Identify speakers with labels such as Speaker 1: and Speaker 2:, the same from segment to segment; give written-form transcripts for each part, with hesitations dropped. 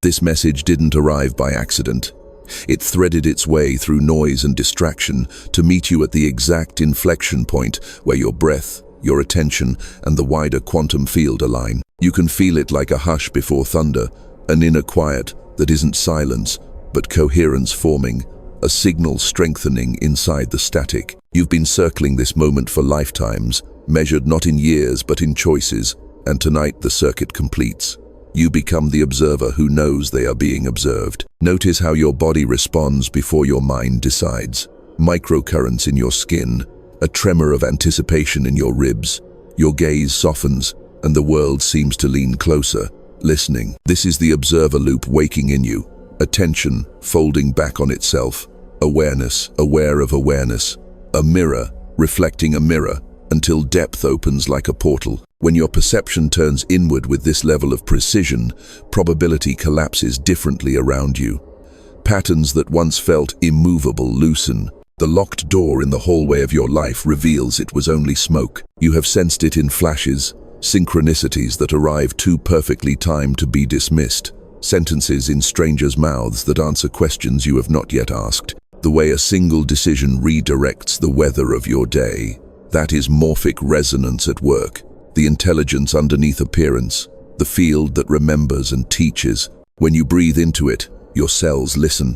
Speaker 1: This message didn't arrive by accident. It threaded its way through noise and distraction to meet you at the exact inflection point where your breath, your attention, and the wider quantum field align. You can feel it like a hush before thunder, an inner quiet that isn't silence, but coherence forming, a signal strengthening inside the static. You've been circling this moment for lifetimes, measured not in years but in choices, and tonight the circuit completes. You become the observer who knows they are being observed. Notice how your body responds before your mind decides. Microcurrents in your skin, a tremor of anticipation in your ribs. Your gaze softens, and the world seems to lean closer, listening. This is the observer loop waking in you. Attention folding back on itself. Awareness, aware of awareness. A mirror reflecting a mirror, until depth opens like a portal. When your perception turns inward with this level of precision, probability collapses differently around you. Patterns that once felt immovable loosen. The locked door in the hallway of your life reveals it was only smoke. You have sensed it in flashes, synchronicities that arrive too perfectly timed to be dismissed, sentences in strangers' mouths that answer questions you have not yet asked. The way a single decision redirects the weather of your day. That is morphic resonance at work. The intelligence underneath appearance, the field that remembers and teaches. When you breathe into it, your cells listen.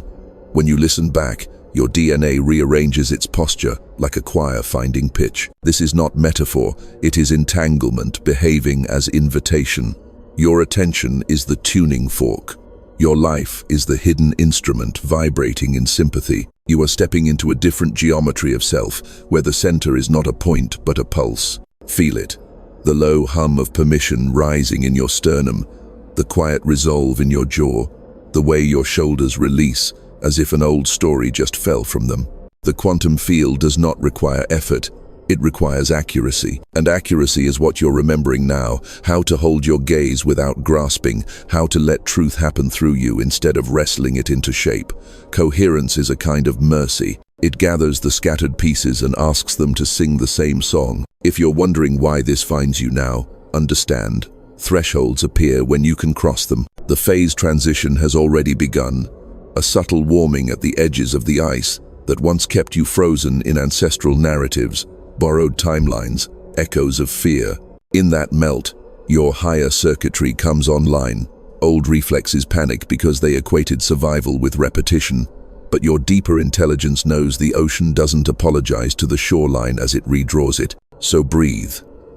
Speaker 1: When you listen back, your DNA rearranges its posture like a choir finding pitch. This is not metaphor, it is entanglement behaving as invitation. Your attention is the tuning fork. Your life is the hidden instrument vibrating in sympathy. You are stepping into a different geometry of self, where the center is not a point but a pulse. Feel it. The low hum of permission rising in your sternum, the quiet resolve in your jaw, the way your shoulders release, as if an old story just fell from them. The quantum field does not require effort, it requires accuracy. And accuracy is what you're remembering now, how to hold your gaze without grasping, how to let truth happen through you instead of wrestling it into shape. Coherence is a kind of mercy. It gathers the scattered pieces and asks them to sing the same song. If you're wondering why this finds you now, understand. Thresholds appear when you can cross them. The phase transition has already begun. A subtle warming at the edges of the ice that once kept you frozen in ancestral narratives, borrowed timelines, echoes of fear. In that melt, your higher circuitry comes online. Old reflexes panic because they equated survival with repetition. But your deeper intelligence knows the ocean doesn't apologize to the shoreline as it redraws it. So breathe.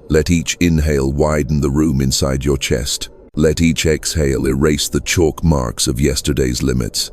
Speaker 1: Let each inhale widen the room inside your chest. Let each exhale erase the chalk marks of yesterday's limits.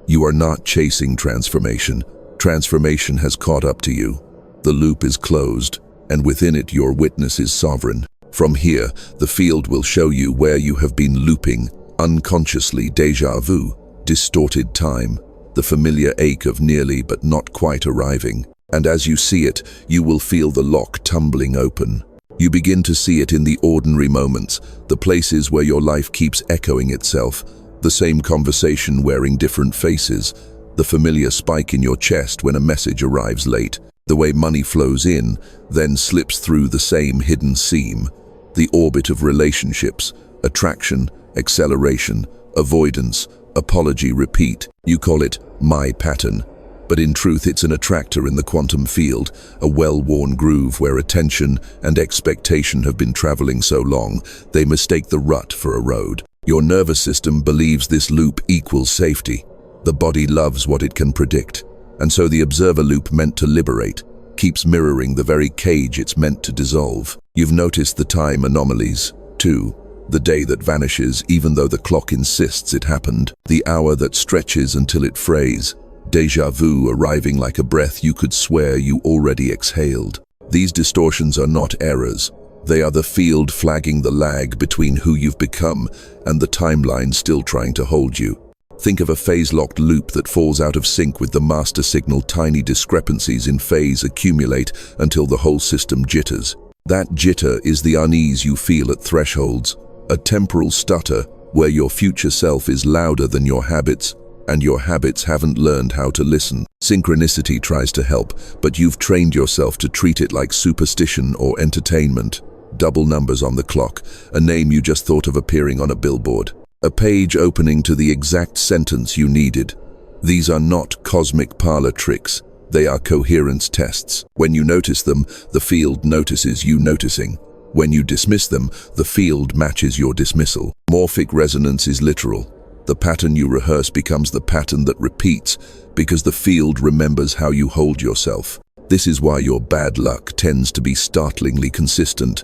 Speaker 1: You are not chasing transformation. Transformation has caught up to you. The loop is closed, and within it your witness is sovereign. From here, the field will show you where you have been looping, unconsciously déjà vu, distorted time, the familiar ache of nearly but not quite arriving. And as you see it, you will feel the lock tumbling open. You begin to see it in the ordinary moments, the places where your life keeps echoing itself, the same conversation wearing different faces, the familiar spike in your chest when a message arrives late, the way money flows in, then slips through the same hidden seam, the orbit of relationships, attraction, acceleration, avoidance, apology, repeat. You call it my pattern. But in truth it's an attractor in the quantum field, a well-worn groove where attention and expectation have been traveling so long, they mistake the rut for a road. Your nervous system believes this loop equals safety. The body loves what it can predict. And so the observer loop meant to liberate, keeps mirroring the very cage it's meant to dissolve. You've noticed the time anomalies, too. The day that vanishes even though the clock insists it happened. The hour that stretches until it frays. Déjà vu arriving like a breath you could swear you already exhaled. These distortions are not errors. They are the field flagging the lag between who you've become and the timeline still trying to hold you. Think of a phase-locked loop that falls out of sync with the master signal. Tiny discrepancies in phase accumulate until the whole system jitters. That jitter is the unease you feel at thresholds, a temporal stutter where your future self is louder than your habits, and your habits haven't learned how to listen. Synchronicity tries to help, but you've trained yourself to treat it like superstition or entertainment. Double numbers on the clock, a name you just thought of appearing on a billboard. A page opening to the exact sentence you needed. These are not cosmic parlor tricks. They are coherence tests. When you notice them, the field notices you noticing. When you dismiss them, the field matches your dismissal. Morphic resonance is literal. The pattern you rehearse becomes the pattern that repeats because the field remembers how you hold yourself. This is why your bad luck tends to be startlingly consistent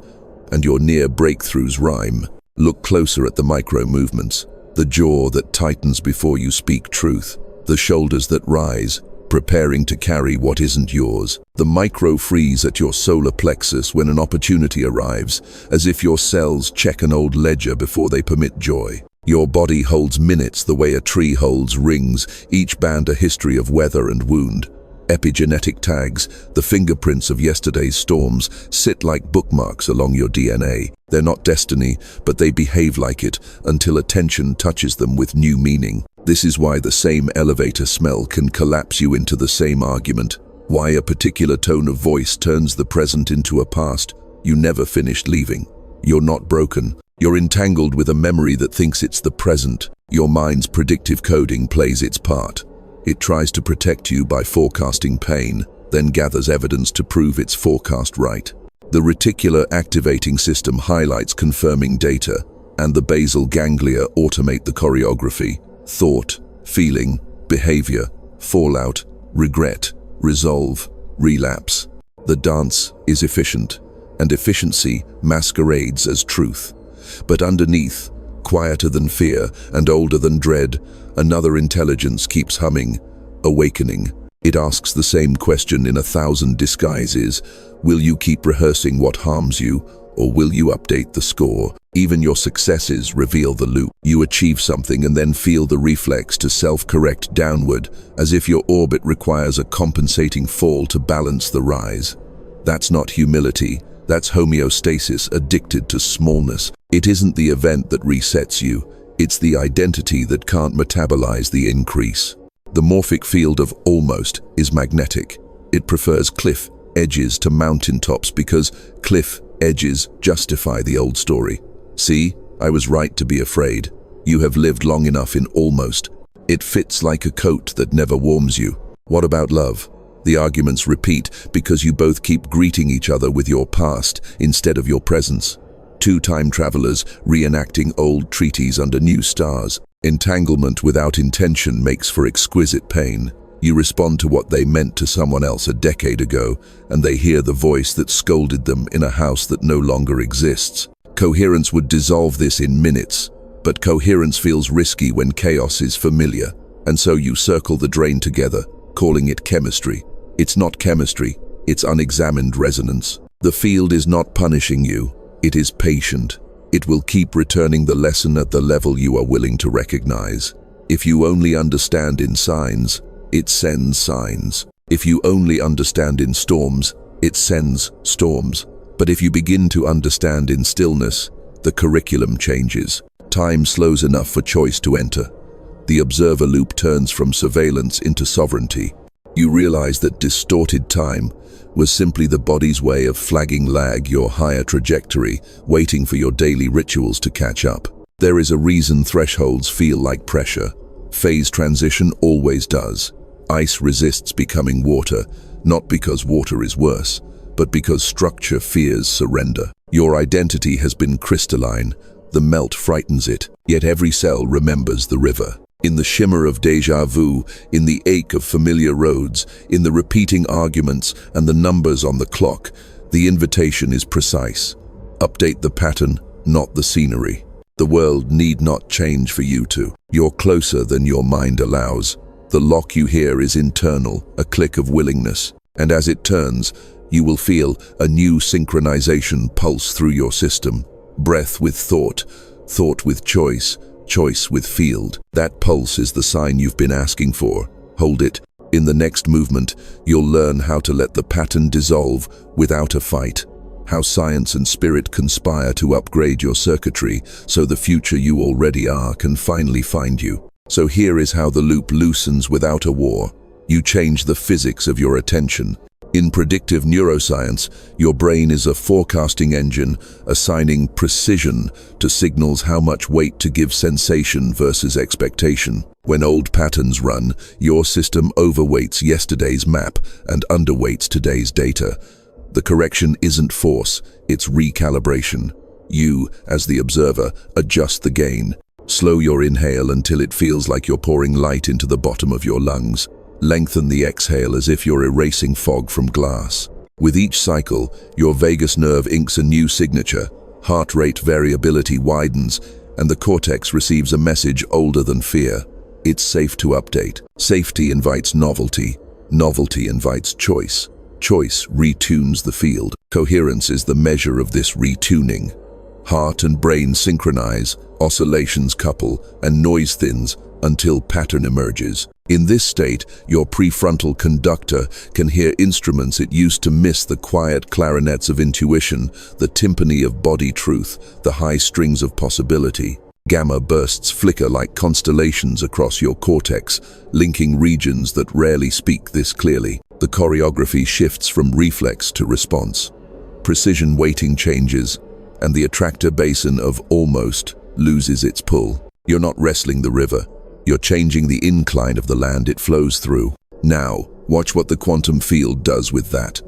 Speaker 1: and your near breakthroughs rhyme. Look closer at the micro movements. The jaw that tightens before you speak truth. The shoulders that rise, preparing to carry what isn't yours. The micro freeze at your solar plexus when an opportunity arrives, as if your cells check an old ledger before they permit joy. Your body holds minutes the way a tree holds rings, each band a history of weather and wound. Epigenetic tags, the fingerprints of yesterday's storms, sit like bookmarks along your DNA. They're not destiny, but they behave like it until attention touches them with new meaning. This is why the same elevator smell can collapse you into the same argument. Why a particular tone of voice turns the present into a past you never finished leaving. You're not broken. You're entangled with a memory that thinks it's the present. Your mind's predictive coding plays its part. It tries to protect you by forecasting pain, then gathers evidence to prove its forecast right. The reticular activating system highlights confirming data, and the basal ganglia automate the choreography. Thought, feeling, behavior, fallout, regret, resolve, relapse. The dance is efficient, and efficiency masquerades as truth. But underneath, quieter than fear and older than dread, another intelligence keeps humming, awakening. It asks the same question in 1,000 disguises. Will you keep rehearsing what harms you, or will you update the score? Even your successes reveal the loop. You achieve something and then feel the reflex to self-correct downward, as if your orbit requires a compensating fall to balance the rise. That's not humility. That's homeostasis addicted to smallness. It isn't the event that resets you. It's the identity that can't metabolize the increase. The morphic field of almost is magnetic. It prefers cliff edges to mountaintops because cliff edges justify the old story. See, I was right to be afraid. You have lived long enough in almost. It fits like a coat that never warms you. What about love? The arguments repeat because you both keep greeting each other with your past instead of your presence. Two time travelers reenacting old treaties under new stars. Entanglement without intention makes for exquisite pain. You respond to what they meant to someone else a decade ago, and they hear the voice that scolded them in a house that no longer exists. Coherence would dissolve this in minutes, but coherence feels risky when chaos is familiar, and so you circle the drain together, calling it chemistry. It's not chemistry, it's unexamined resonance. The field is not punishing you, it is patient. It will keep returning the lesson at the level you are willing to recognize. If you only understand in signs, it sends signs. If you only understand in storms, it sends storms. But if you begin to understand in stillness, the curriculum changes. Time slows enough for choice to enter. The observer loop turns from surveillance into sovereignty. You realize that distorted time was simply the body's way of flagging lag your higher trajectory, waiting for your daily rituals to catch up. There is a reason thresholds feel like pressure. Phase transition always does. Ice resists becoming water, not because water is worse, but because structure fears surrender. Your identity has been crystalline. The melt frightens it, yet every cell remembers the river. In the shimmer of déjà vu, in the ache of familiar roads, in the repeating arguments and the numbers on the clock, the invitation is precise. Update the pattern, not the scenery. The world need not change for you to. You're closer than your mind allows. The lock you hear is internal, a click of willingness. And as it turns, you will feel a new synchronization pulse through your system. Breath with thought, thought with choice, choice with field. That pulse is the sign you've been asking for. Hold it. In the next movement, you'll learn how to let the pattern dissolve without a fight. How science and spirit conspire to upgrade your circuitry so the future you already are can finally find you. So here is how the loop loosens without a war. You change the physics of your attention. In predictive neuroscience, your brain is a forecasting engine, assigning precision to signals how much weight to give sensation versus expectation. When old patterns run, your system overweights yesterday's map and underweights today's data. The correction isn't force, it's recalibration. You, as the observer, adjust the gain. Slow your inhale until it feels like you're pouring light into the bottom of your lungs. Lengthen the exhale as if you're erasing fog from glass. With each cycle, your vagus nerve inks a new signature, heart rate variability widens, and the cortex receives a message older than fear. It's safe to update. Safety invites novelty. Novelty invites choice. Choice retunes the field. Coherence is the measure of this retuning. Heart and brain synchronize, oscillations couple, and noise thins until pattern emerges. In this state, your prefrontal conductor can hear instruments it used to miss: the quiet clarinets of intuition, the timpani of body truth, the high strings of possibility. Gamma bursts flicker like constellations across your cortex, linking regions that rarely speak this clearly. The choreography shifts from reflex to response. Precision weighting changes, and the attractor basin of almost loses its pull. You're not wrestling the river. You're changing the incline of the land it flows through. Now, watch what the quantum field does with that.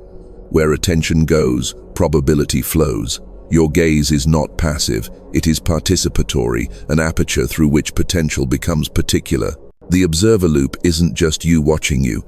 Speaker 1: Where attention goes, probability flows. Your gaze is not passive, it is participatory, an aperture through which potential becomes particular. The observer loop isn't just you watching you,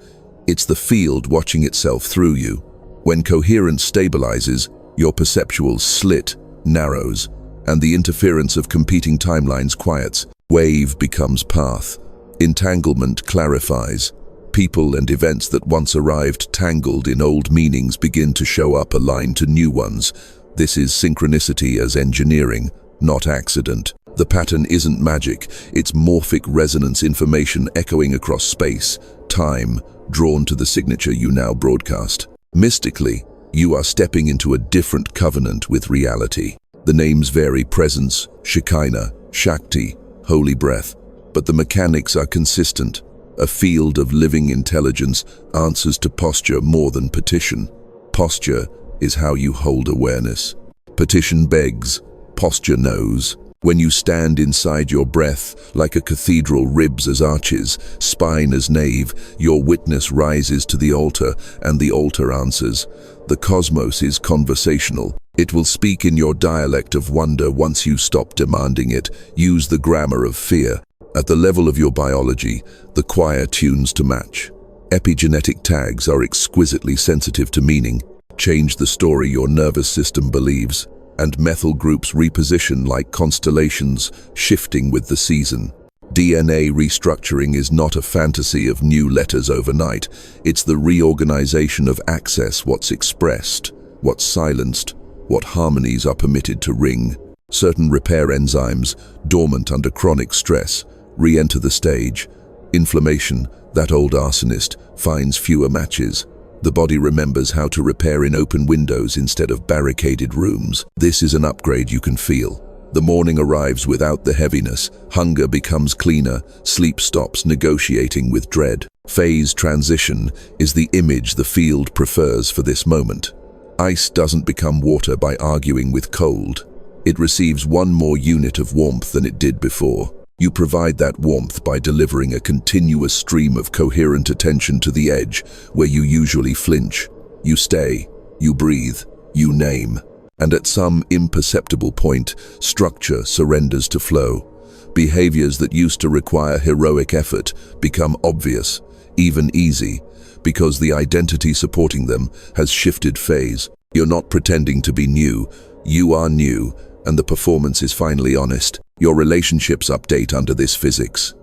Speaker 1: it's the field watching itself through you. When coherence stabilizes, your perceptual slit narrows, and the interference of competing timelines quiets. Wave becomes path. Entanglement clarifies. People and events that once arrived tangled in old meanings begin to show up aligned to new ones. This is synchronicity as engineering, not accident. The pattern isn't magic, it's morphic resonance information echoing across space, time, drawn to the signature you now broadcast. Mystically, you are stepping into a different covenant with reality. The names vary: presence, Shekinah, Shakti, holy breath, but the mechanics are consistent. A field of living intelligence answers to posture more than petition. Posture is how you hold awareness. Petition begs, posture knows. When you stand inside your breath, like a cathedral, ribs as arches, spine as nave, your witness rises to the altar, and the altar answers. The cosmos is conversational. It will speak in your dialect of wonder once you stop demanding it. Use the grammar of fear. At the level of your biology, the choir tunes to match. Epigenetic tags are exquisitely sensitive to meaning. Change the story your nervous system believes, and methyl groups reposition like constellations, shifting with the season. DNA restructuring is not a fantasy of new letters overnight. It's the reorganization of access, what's expressed, what's silenced, what harmonies are permitted to ring. Certain repair enzymes, dormant under chronic stress, re-enter the stage. Inflammation, that old arsonist, finds fewer matches. The body remembers how to repair in open windows instead of barricaded rooms. This is an upgrade you can feel. The morning arrives without the heaviness. Hunger becomes cleaner. Sleep stops negotiating with dread. Phase transition is the image the field prefers for this moment. Ice doesn't become water by arguing with cold. It receives one more unit of warmth than it did before. You provide that warmth by delivering a continuous stream of coherent attention to the edge, where you usually flinch. You stay, you breathe, you name. And at some imperceptible point, structure surrenders to flow. Behaviors that used to require heroic effort become obvious, even easy, because the identity supporting them has shifted phase. You're not pretending to be new, you are new, and the performance is finally honest. Your relationships update under this physics.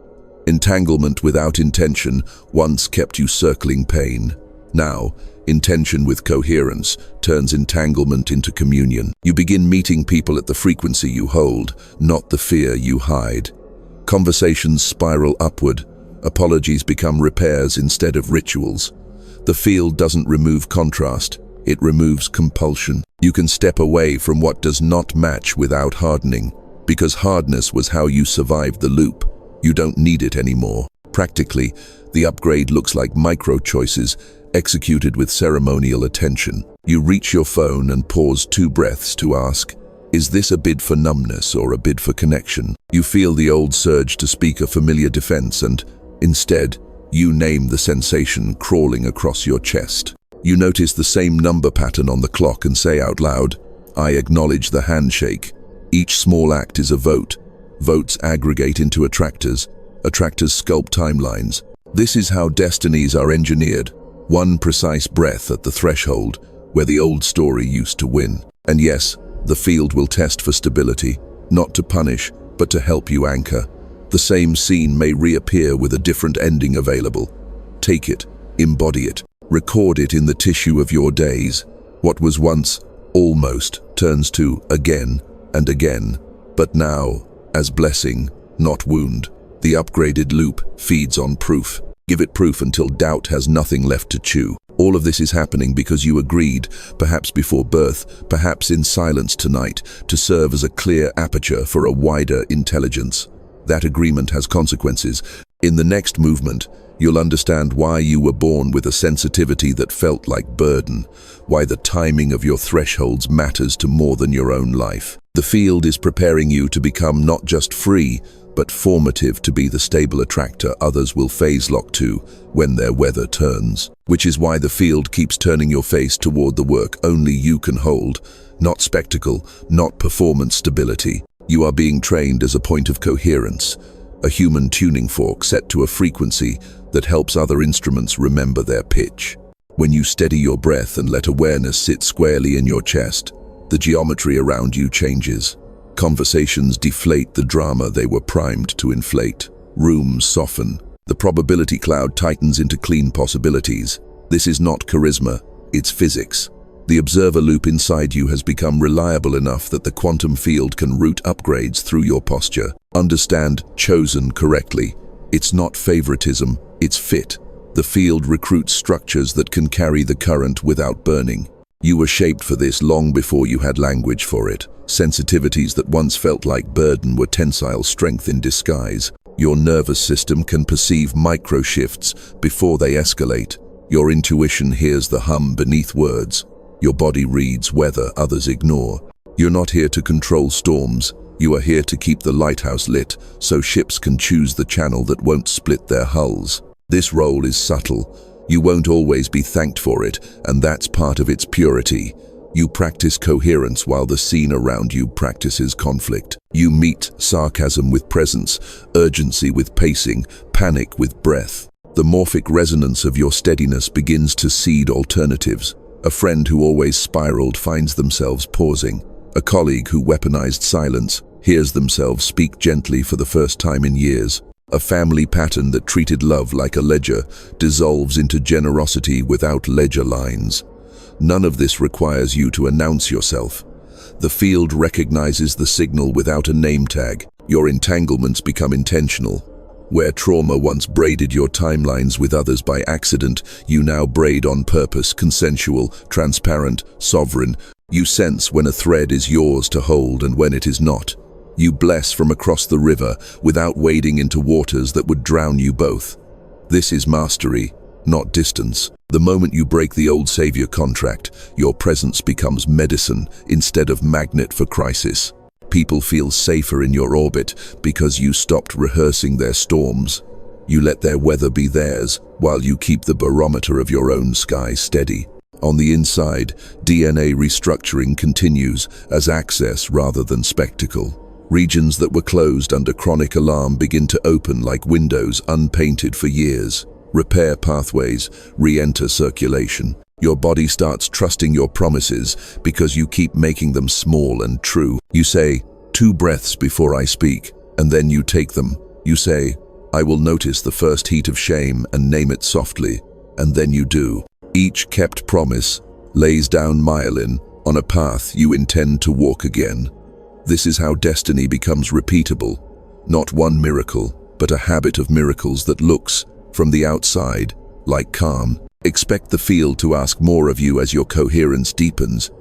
Speaker 1: Entanglement without intention once kept you circling pain. Now, intention with coherence turns entanglement into communion. You begin meeting people at the frequency you hold, not the fear you hide. Conversations spiral upward. Apologies become repairs instead of rituals. The field doesn't remove contrast, it removes compulsion. You can step away from what does not match without hardening, because hardness was how you survived the loop. You don't need it anymore. Practically, the upgrade looks like micro-choices, executed with ceremonial attention. You reach your phone and pause 2 breaths to ask, is this a bid for numbness or a bid for connection? You feel the old surge to speak a familiar defense and, instead, you name the sensation crawling across your chest. You notice the same number pattern on the clock and say out loud, I acknowledge the handshake. Each small act is a vote. Votes aggregate into attractors. Attractors sculpt timelines. This is how destinies are engineered. One precise breath at the threshold where the old story used to win. And yes, the field will test for stability, not to punish, but to help you anchor. The same scene may reappear with a different ending available. Take it, embody it, record it in the tissue of your days. What was once almost turns to again and again, but now as blessing, not wound. The upgraded loop feeds on proof. Give it proof until doubt has nothing left to chew. All of this is happening because you agreed, perhaps before birth, perhaps in silence tonight, to serve as a clear aperture for a wider intelligence. That agreement has consequences. In the next movement, you'll understand why you were born with a sensitivity that felt like burden, why the timing of your thresholds matters to more than your own life. The field is preparing you to become not just free, but formative, to be the stable attractor others will phase lock to when their weather turns. Which is why the field keeps turning your face toward the work only you can hold, not spectacle, not performance stability. You are being trained as a point of coherence, a human tuning fork set to a frequency that helps other instruments remember their pitch. When you steady your breath and let awareness sit squarely in your chest, the geometry around you changes. Conversations deflate the drama they were primed to inflate. Rooms soften. The probability cloud tightens into clean possibilities. This is not charisma, it's physics. The observer loop inside you has become reliable enough that the quantum field can route upgrades through your posture. Understand, chosen correctly. It's not favoritism, it's fit. The field recruits structures that can carry the current without burning. You were shaped for this long before you had language for it. Sensitivities that once felt like burden were tensile strength in disguise. Your nervous system can perceive micro-shifts before they escalate. Your intuition hears the hum beneath words. Your body reads weather others ignore. You're not here to control storms. You are here to keep the lighthouse lit so ships can choose the channel that won't split their hulls. This role is subtle. You won't always be thanked for it, and that's part of its purity. You practice coherence while the scene around you practices conflict. You meet sarcasm with presence, urgency with pacing, panic with breath. The morphic resonance of your steadiness begins to seed alternatives. A friend who always spiraled finds themselves pausing. A colleague who weaponized silence hears themselves speak gently for the first time in years. A family pattern that treated love like a ledger dissolves into generosity without ledger lines. None of this requires you to announce yourself. The field recognizes the signal without a name tag. Your entanglements become intentional. Where trauma once braided your timelines with others by accident, you now braid on purpose, consensual, transparent, sovereign. You sense when a thread is yours to hold and when it is not. You bless from across the river without wading into waters that would drown you both. This is mastery, not distance. The moment you break the old savior contract, your presence becomes medicine instead of magnet for crisis. People feel safer in your orbit because you stopped rehearsing their storms. You let their weather be theirs while you keep the barometer of your own sky steady. On the inside, DNA restructuring continues as access rather than spectacle. Regions that were closed under chronic alarm begin to open like windows unpainted for years. Repair pathways, re-enter circulation. Your body starts trusting your promises because you keep making them small and true. You say, 2 breaths before I speak, and then you take them. You say, I will notice the first heat of shame and name it softly, and then you do. Each kept promise lays down myelin on a path you intend to walk again. This is how destiny becomes repeatable. Not one miracle, but a habit of miracles that looks, from the outside, like calm. Expect the field to ask more of you as your coherence deepens.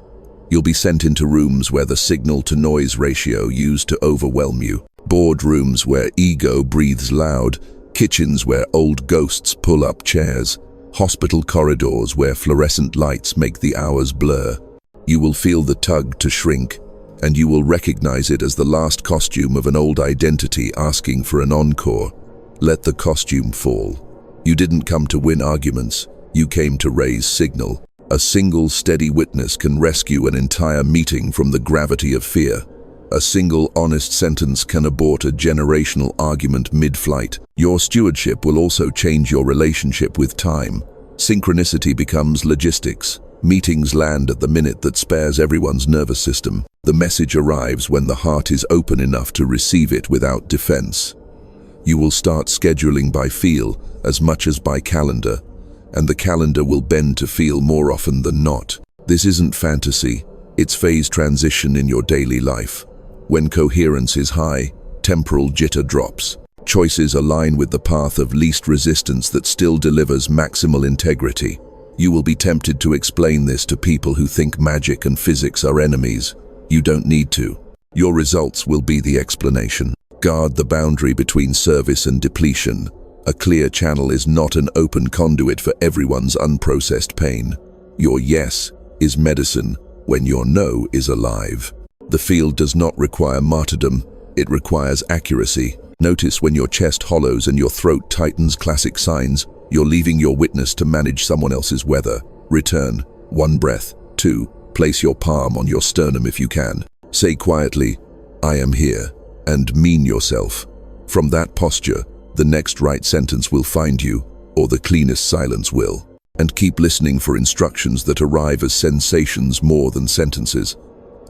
Speaker 1: You'll be sent into rooms where the signal-to-noise ratio used to overwhelm you. Boardrooms where ego breathes loud. Kitchens where old ghosts pull up chairs. hospital corridors where fluorescent lights make the hours blur. You will feel the tug to shrink, and you will recognize it as the last costume of an old identity asking for an encore. Let the costume fall. You didn't come to win arguments, you came to raise signal. A single steady witness can rescue an entire meeting from the gravity of fear. A single honest sentence can abort a generational argument mid-flight. Your stewardship will also change your relationship with time. Synchronicity becomes logistics. Meetings land at the minute that spares everyone's nervous system. The message arrives when the heart is open enough to receive it without defense. You will start scheduling by feel as much as by calendar, and the calendar will bend to feel more often than not. This isn't fantasy, it's phase transition in your daily life. When coherence is high, temporal jitter drops. Choices align with the path of least resistance that still delivers maximal integrity. You will be tempted to explain this to people who think magic and physics are enemies. You don't need to. Your results will be the explanation. Guard the boundary between service and depletion. A clear channel is not an open conduit for everyone's unprocessed pain. Your yes is medicine when your no is alive. The field does not require martyrdom, it requires accuracy. Notice when your chest hollows and your throat tightens, classic signs. You're leaving your witness to manage someone else's weather. Return. 1 breath. 2. Place your palm on your sternum if you can. Say quietly, I am here, and mean yourself. From that posture, the next right sentence will find you, or the cleanest silence will. And keep listening for instructions that arrive as sensations more than sentences.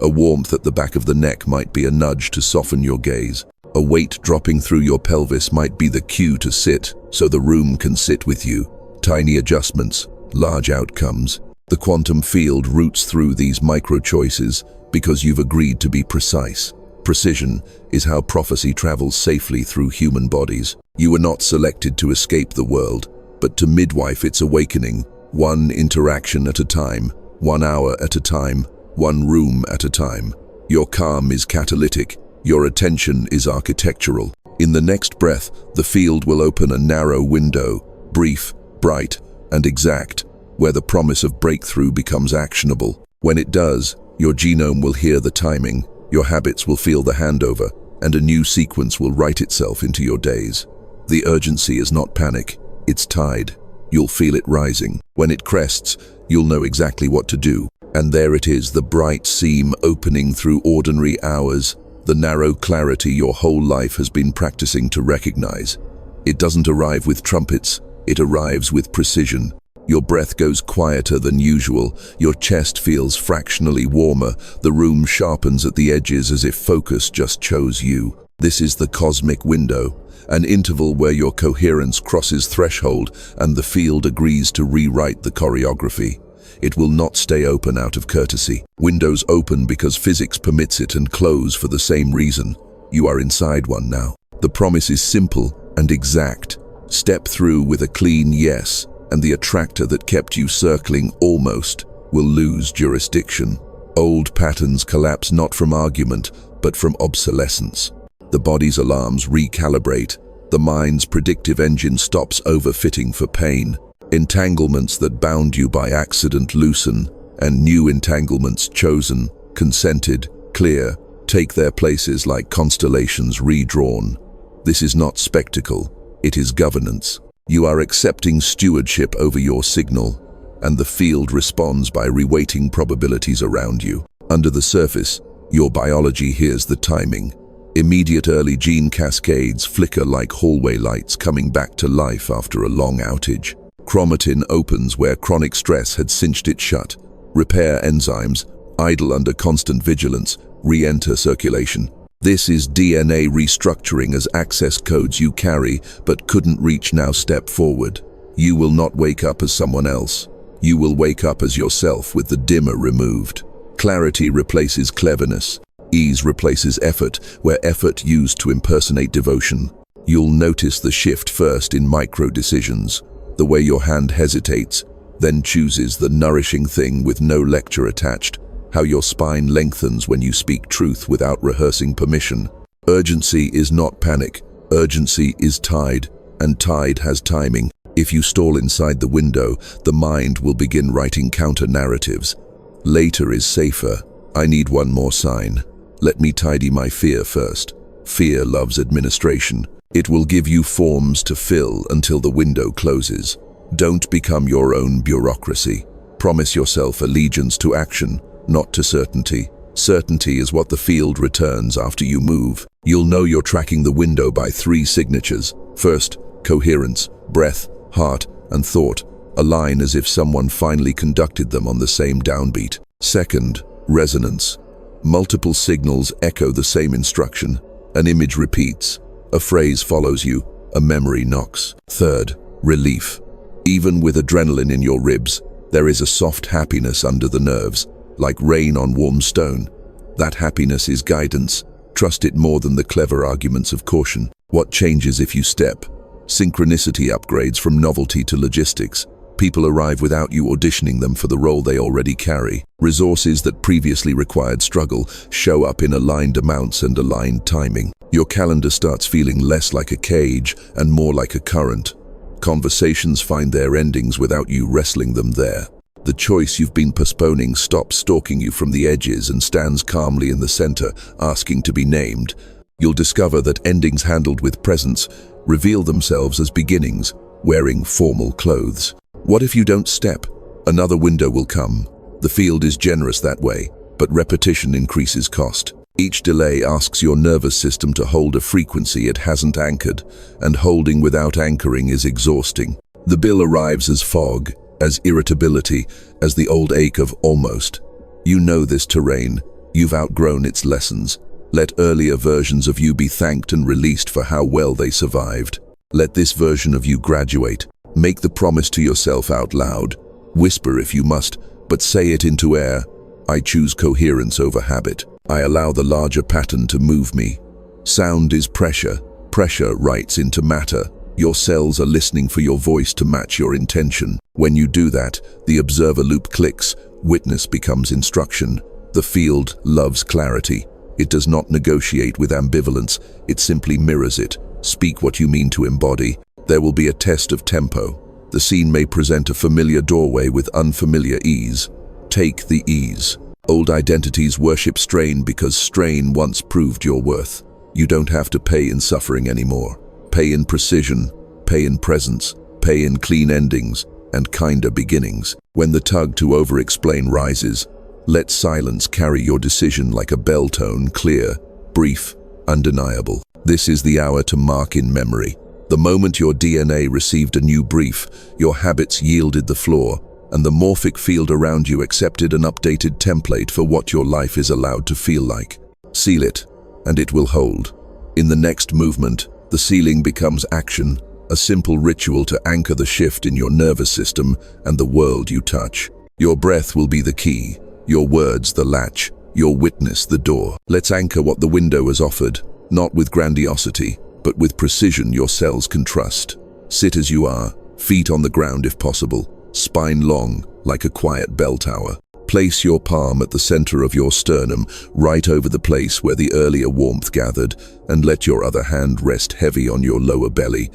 Speaker 1: A warmth at the back of the neck might be a nudge to soften your gaze. A weight dropping through your pelvis might be the cue to sit, so the room can sit with you. Tiny adjustments, large outcomes. The quantum field roots through these micro-choices because you've agreed to be precise. Precision is how prophecy travels safely through human bodies. You were not selected to escape the world, but to midwife its awakening, one interaction at a time, 1 hour at a time, 1 room at a time. Your calm is catalytic, your attention is architectural. In the next breath, the field will open a narrow window, brief, bright, and exact, where the promise of breakthrough becomes actionable. When it does, your genome will hear the timing, your habits will feel the handover, and a new sequence will write itself into your days. The urgency is not panic, it's tide. You'll feel it rising. When it crests, you'll know exactly what to do. And there it is, the bright seam opening through ordinary hours, the narrow clarity your whole life has been practicing to recognize. It doesn't arrive with trumpets, it arrives with precision. Your breath goes quieter than usual, your chest feels fractionally warmer, the room sharpens at the edges as if focus just chose you. This is the cosmic window, an interval where your coherence crosses threshold and the field agrees to rewrite the choreography. It will not stay open out of courtesy. Windows open because physics permits it and close for the same reason. You are inside one now. The promise is simple and exact. Step through with a clean yes, and the attractor that kept you circling almost will lose jurisdiction. Old patterns collapse not from argument, but from obsolescence. The body's alarms recalibrate. The mind's predictive engine stops overfitting for pain. Entanglements that bound you by accident loosen, and new entanglements chosen, consented, clear, take their places like constellations redrawn. This is not spectacle, it is governance. You are accepting stewardship over your signal, and the field responds by reweighting probabilities around you. Under the surface, your biology hears the timing. Immediate early gene cascades flicker like hallway lights coming back to life after a long outage. Chromatin opens where chronic stress had cinched it shut. Repair enzymes, idle under constant vigilance, re-enter circulation. This is DNA restructuring as access codes you carry but couldn't reach now step forward. You will not wake up as someone else. You will wake up as yourself with the dimmer removed. Clarity replaces cleverness. Ease replaces effort, where effort used to impersonate devotion. You'll notice the shift first in micro decisions. The way your hand hesitates, then chooses the nourishing thing with no lecture attached. How your spine lengthens when you speak truth without rehearsing permission. Urgency is not panic. Urgency is tide, and tide has timing. If you stall inside the window, the mind will begin writing counter-narratives. Later is safer. I need one more sign. Let me tidy my fear first. Fear loves administration. It will give you forms to fill until the window closes. Don't become your own bureaucracy. Promise yourself allegiance to action, not to certainty. Certainty is what the field returns after you move. You'll know you're tracking the window by 3 signatures. First, coherence, breath, heart, and thought. Align as if someone finally conducted them on the same downbeat. Second, resonance. Multiple signals echo the same instruction. An image repeats. A phrase follows you. A memory knocks. Third, relief. Even with adrenaline in your ribs, there is a soft happiness under the nerves, like rain on warm stone. That happiness is guidance. Trust it more than the clever arguments of caution. What changes if you step? Synchronicity upgrades from novelty to logistics. People arrive without you auditioning them for the role they already carry. Resources that previously required struggle show up in aligned amounts and aligned timing. Your calendar starts feeling less like a cage and more like a current. Conversations find their endings without you wrestling them there. The choice you've been postponing stops stalking you from the edges and stands calmly in the center, asking to be named. You'll discover that endings handled with presence reveal themselves as beginnings, wearing formal clothes. What if you don't step? Another window will come. The field is generous that way, but repetition increases cost. Each delay asks your nervous system to hold a frequency it hasn't anchored, and holding without anchoring is exhausting. The bill arrives as fog, as irritability, as the old ache of almost. You know this terrain. You've outgrown its lessons. Let earlier versions of you be thanked and released for how well they survived. Let this version of you graduate. Make the promise to yourself out loud. Whisper if you must, but say it into air. I choose coherence over habit. I allow the larger pattern to move me. Sound is pressure. Pressure writes into matter. Your cells are listening for your voice to match your intention. When you do that, the observer loop clicks. Witness becomes instruction. The field loves clarity. It does not negotiate with ambivalence. It simply mirrors it. Speak what you mean to embody. There will be a test of tempo. The scene may present a familiar doorway with unfamiliar ease. Take the ease. Old identities worship strain because strain once proved your worth. You don't have to pay in suffering anymore. Pay in precision, pay in presence, pay in clean endings, and kinder beginnings. When the tug to over-explain rises, let silence carry your decision like a bell tone, clear, brief, undeniable. This is the hour to mark in memory. The moment your DNA received a new brief, your habits yielded the floor, and the morphic field around you accepted an updated template for what your life is allowed to feel like. Seal it, and it will hold. In the next movement, the sealing becomes action, a simple ritual to anchor the shift in your nervous system and the world you touch. Your breath will be the key, your words the latch, your witness the door. Let's anchor what the window has offered, not with grandiosity, but with precision your cells can trust. Sit as you are, feet on the ground if possible, spine long, like a quiet bell tower. Place your palm at the center of your sternum, right over the place where the earlier warmth gathered, and let your other hand rest heavy on your lower belly.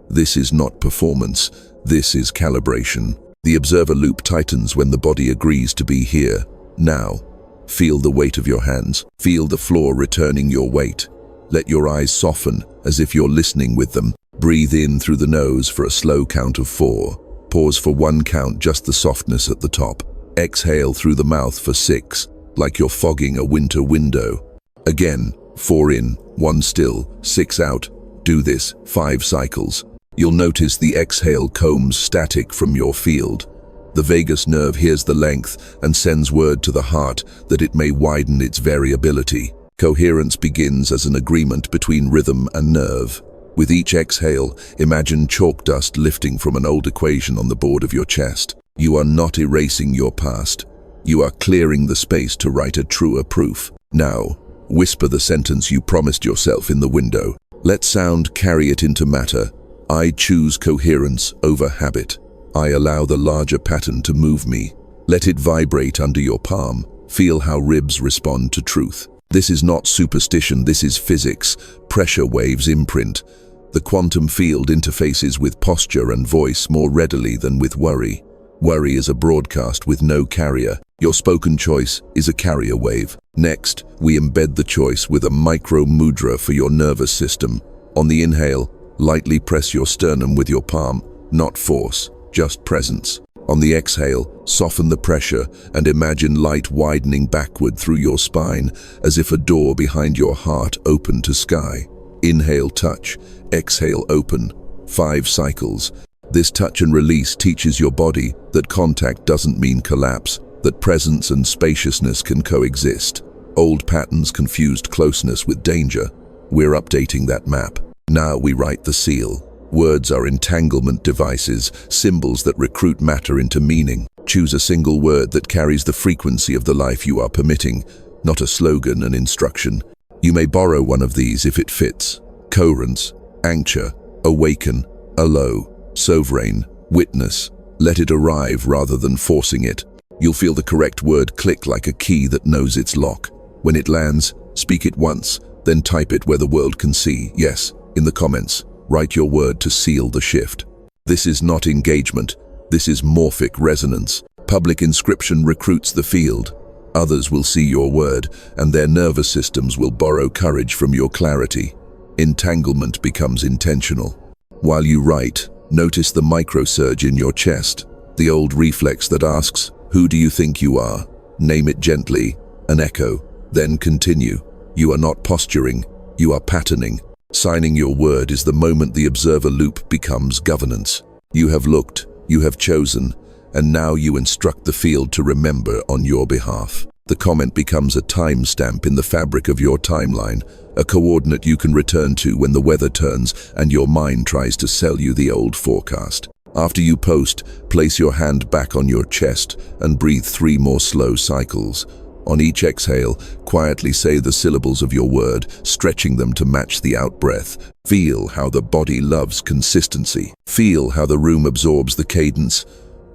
Speaker 1: This is not performance, this is calibration. The observer loop tightens when the body agrees to be here, now. Feel the weight of your hands, feel the floor returning your weight. Let your eyes soften as if you're listening with them. Breathe in through the nose for a slow count of 4. Pause for 1 count, just the softness at the top. Exhale through the mouth for 6, like you're fogging a winter window. Again, 4 in, 1 still, 6 out. Do this 5 cycles. You'll notice the exhale combs static from your field. The vagus nerve hears the length and sends word to the heart that it may widen its variability. Coherence begins as an agreement between rhythm and nerve. With each exhale, imagine chalk dust lifting from an old equation on the board of your chest. You are not erasing your past. You are clearing the space to write a truer proof. Now, whisper the sentence you promised yourself in the window. Let sound carry it into matter. I choose coherence over habit. I allow the larger pattern to move me. Let it vibrate under your palm. Feel how ribs respond to truth. This is not superstition, this is physics. Pressure waves imprint. The quantum field interfaces with posture and voice more readily than with worry. Worry is a broadcast with no carrier. Your spoken choice is a carrier wave. Next, we embed the choice with a micro mudra for your nervous system. On the inhale, lightly press your sternum with your palm, not force, just presence. On the exhale, soften the pressure and imagine light widening backward through your spine, as if a door behind your heart opened to sky. Inhale, touch. Exhale, open. 5 cycles. This touch and release teaches your body that contact doesn't mean collapse, that presence and spaciousness can coexist. Old patterns confused closeness with danger. We're updating that map. Now we write the seal. Words are entanglement devices, symbols that recruit matter into meaning. Choose a single word that carries the frequency of the life you are permitting, not a slogan, an instruction. You may borrow one of these if it fits. Coherence, anchor, awaken, allow, sovereign, witness. Let it arrive rather than forcing it. You'll feel the correct word click like a key that knows its lock. When it lands, speak it once, then type it where the world can see. Yes, in the comments, write your word to seal the shift. This is not engagement. This is morphic resonance. Public inscription recruits the field. Others will see your word, and their nervous systems will borrow courage from your clarity. Entanglement becomes intentional. While you write, notice the microsurge in your chest, the old reflex that asks, "Who do you think you are?" Name it gently, an echo, then continue. You are not posturing, you are patterning. Signing your word is the moment the observer loop becomes governance. You have looked, you have chosen, and now you instruct the field to remember on your behalf. The comment becomes a timestamp in the fabric of your timeline, a coordinate you can return to when the weather turns and your mind tries to sell you the old forecast. After you post, place your hand back on your chest and breathe 3 more slow cycles. On each exhale, quietly say the syllables of your word, stretching them to match the out-breath. Feel how the body loves consistency. Feel how the room absorbs the cadence.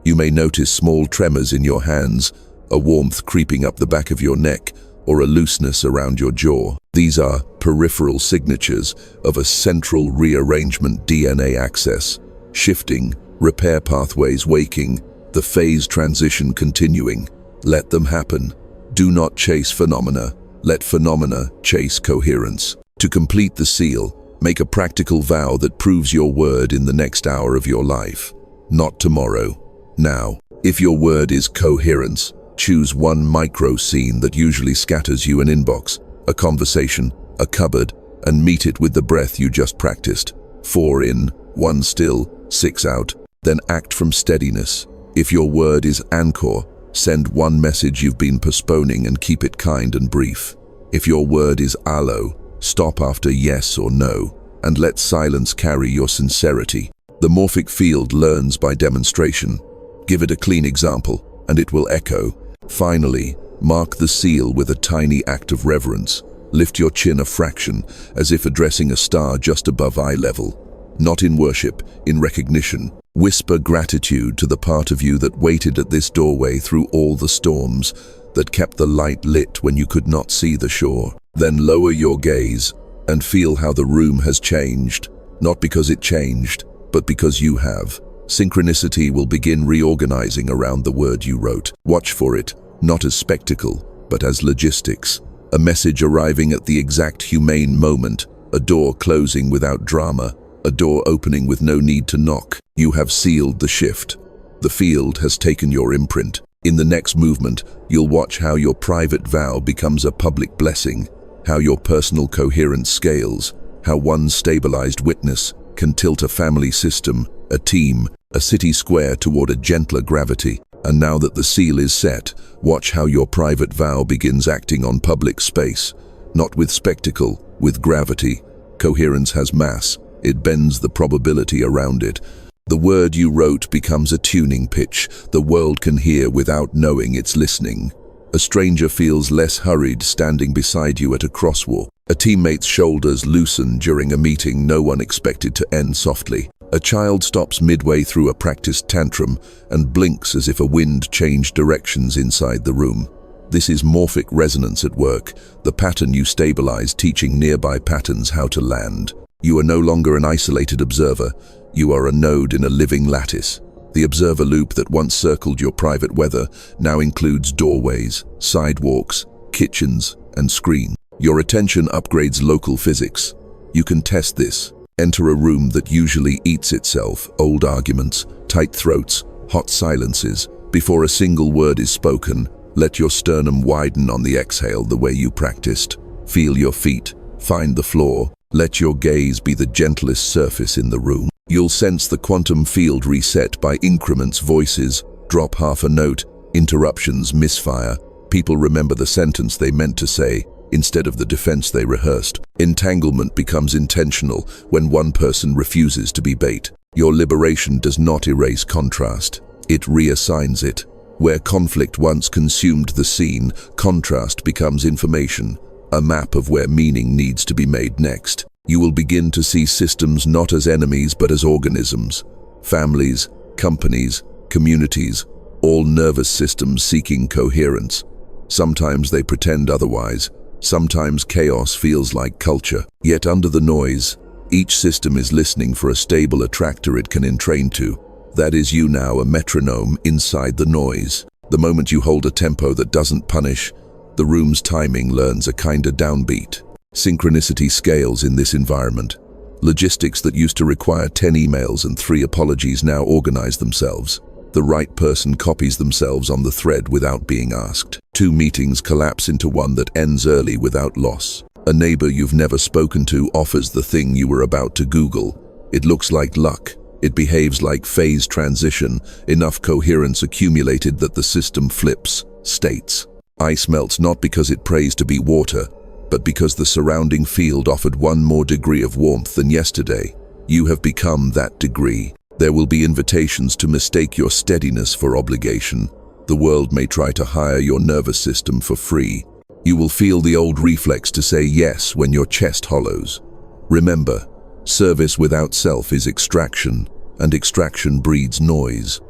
Speaker 1: You may notice small tremors in your hands, a warmth creeping up the back of your neck, or a looseness around your jaw. These are peripheral signatures of a central rearrangement DNA access. Shifting, repair pathways waking, the phase transition continuing. Let them happen. Do not chase phenomena. Let phenomena chase coherence. To complete the seal, make a practical vow that proves your word in the next hour of your life. Not tomorrow. Now. If your word is coherence, choose one micro scene that usually scatters you: an inbox, a conversation, a cupboard, and meet it with the breath you just practiced. 4 in, 1 still, 6 out. Then act from steadiness. If your word is anchor, send one message you've been postponing and keep it kind and brief. If your word is allo, stop after yes or no, and let silence carry your sincerity. The morphic field learns by demonstration. Give it a clean example, and it will echo. Finally, mark the seal with a tiny act of reverence. Lift your chin a fraction, as if addressing a star just above eye level. Not in worship, in recognition. Whisper gratitude to the part of you that waited at this doorway through all the storms, that kept the light lit when you could not see the shore. Then lower your gaze and feel how the room has changed, not because it changed, but because you have. Synchronicity will begin reorganizing around the word you wrote. Watch for it, not as spectacle, but as logistics. A message arriving at the exact humane moment, a door closing without drama, a door opening with no need to knock. You have sealed the shift. The field has taken your imprint. In the next movement, you'll watch how your private vow becomes a public blessing, how your personal coherence scales, how one stabilized witness can tilt a family system, a team, a city square toward a gentler gravity. And now that the seal is set, watch how your private vow begins acting on public space, not with spectacle, with gravity. Coherence has mass. It bends the probability around it. The word you wrote becomes a tuning pitch the world can hear without knowing it's listening. A stranger feels less hurried standing beside you at a crosswalk. A teammate's shoulders loosen during a meeting no one expected to end softly. A child stops midway through a practiced tantrum and blinks as if a wind changed directions inside the room. This is morphic resonance at work, the pattern you stabilize teaching nearby patterns how to land. You are no longer an isolated observer. You are a node in a living lattice. The observer loop that once circled your private weather now includes doorways, sidewalks, kitchens, and screens. Your attention upgrades local physics. You can test this. Enter a room that usually eats itself, old arguments, tight throats, hot silences. Before a single word is spoken, let your sternum widen on the exhale the way you practiced. Feel your feet, find the floor. Let your gaze be the gentlest surface in the room. You'll sense the quantum field reset by increments, voices, drop half a note, interruptions, misfire. People remember the sentence they meant to say instead of the defense they rehearsed. Entanglement becomes intentional when one person refuses to be bait. Your liberation does not erase contrast. It reassigns it. Where conflict once consumed the scene, contrast becomes information, a map of where meaning needs to be made next. You will begin to see systems not as enemies but as organisms. Families, companies, communities, all nervous systems seeking coherence. Sometimes they pretend otherwise. Sometimes chaos feels like culture. Yet under the noise, each system is listening for a stable attractor it can entrain to. That is you now, a metronome inside the noise. The moment you hold a tempo that doesn't punish, the room's timing learns a kinder downbeat. Synchronicity scales in this environment. Logistics that used to require 10 emails and 3 apologies now organize themselves. The right person copies themselves on the thread without being asked. 2 meetings collapse into one that ends early without loss. A neighbor you've never spoken to offers the thing you were about to Google. It looks like luck. It behaves like phase transition, enough coherence accumulated that the system flips states. Ice melts not because it prays to be water, but because the surrounding field offered one more degree of warmth than yesterday. You have become that degree. There will be invitations to mistake your steadiness for obligation. The world may try to hire your nervous system for free. You will feel the old reflex to say yes when your chest hollows. Remember, service without self is extraction, and extraction breeds noise.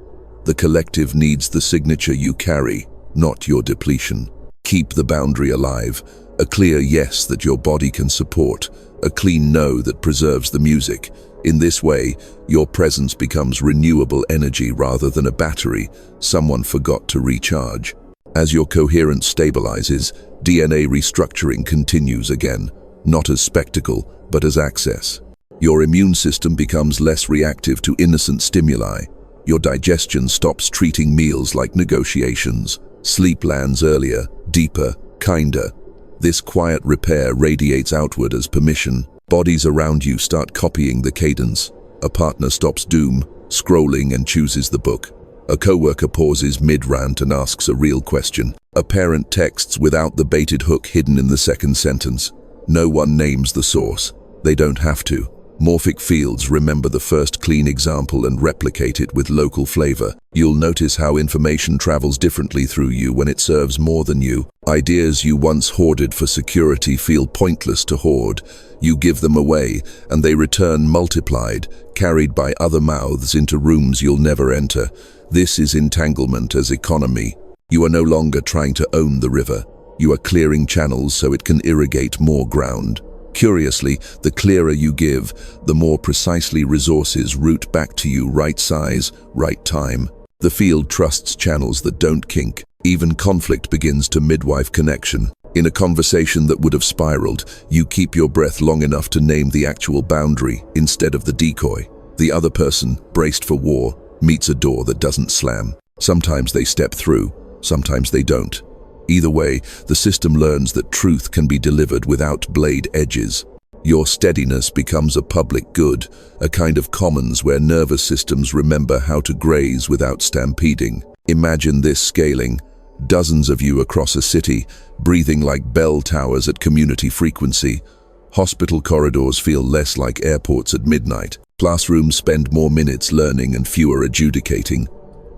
Speaker 1: The collective needs the signature you carry, not your depletion. Keep the boundary alive, a clear yes that your body can support, a clean no that preserves the music. In this way, your presence becomes renewable energy rather than a battery someone forgot to recharge. As your coherence stabilizes, DNA restructuring continues again, not as spectacle, but as access. Your immune system becomes less reactive to innocent stimuli. Your digestion stops treating meals like negotiations. Sleep lands earlier, deeper, kinder. This quiet repair radiates outward as permission. Bodies around you start copying the cadence. A partner stops doom, scrolling, and chooses the book. A coworker pauses mid-rant and asks a real question. A parent texts without the baited hook hidden in the second sentence. No one names the source. They don't have to. Morphic fields remember the first clean example and replicate it with local flavor. You'll notice how information travels differently through you when it serves more than you. Ideas you once hoarded for security feel pointless to hoard. You give them away, and they return multiplied, carried by other mouths into rooms you'll never enter. This is entanglement as economy. You are no longer trying to own the river. You are clearing channels so it can irrigate more ground. Curiously, the clearer you give, the more precisely resources route back to you, right size, right time. The field trusts channels that don't kink. Even conflict begins to midwife connection. In a conversation that would have spiraled, you keep your breath long enough to name the actual boundary instead of the decoy. The other person, braced for war, meets a door that doesn't slam. Sometimes they step through, sometimes they don't. Either way, the system learns that truth can be delivered without blade edges. Your steadiness becomes a public good, a kind of commons where nervous systems remember how to graze without stampeding. Imagine this scaling. Dozens of you across a city, breathing like bell towers at community frequency. Hospital corridors feel less like airports at midnight. Classrooms spend more minutes learning and fewer adjudicating.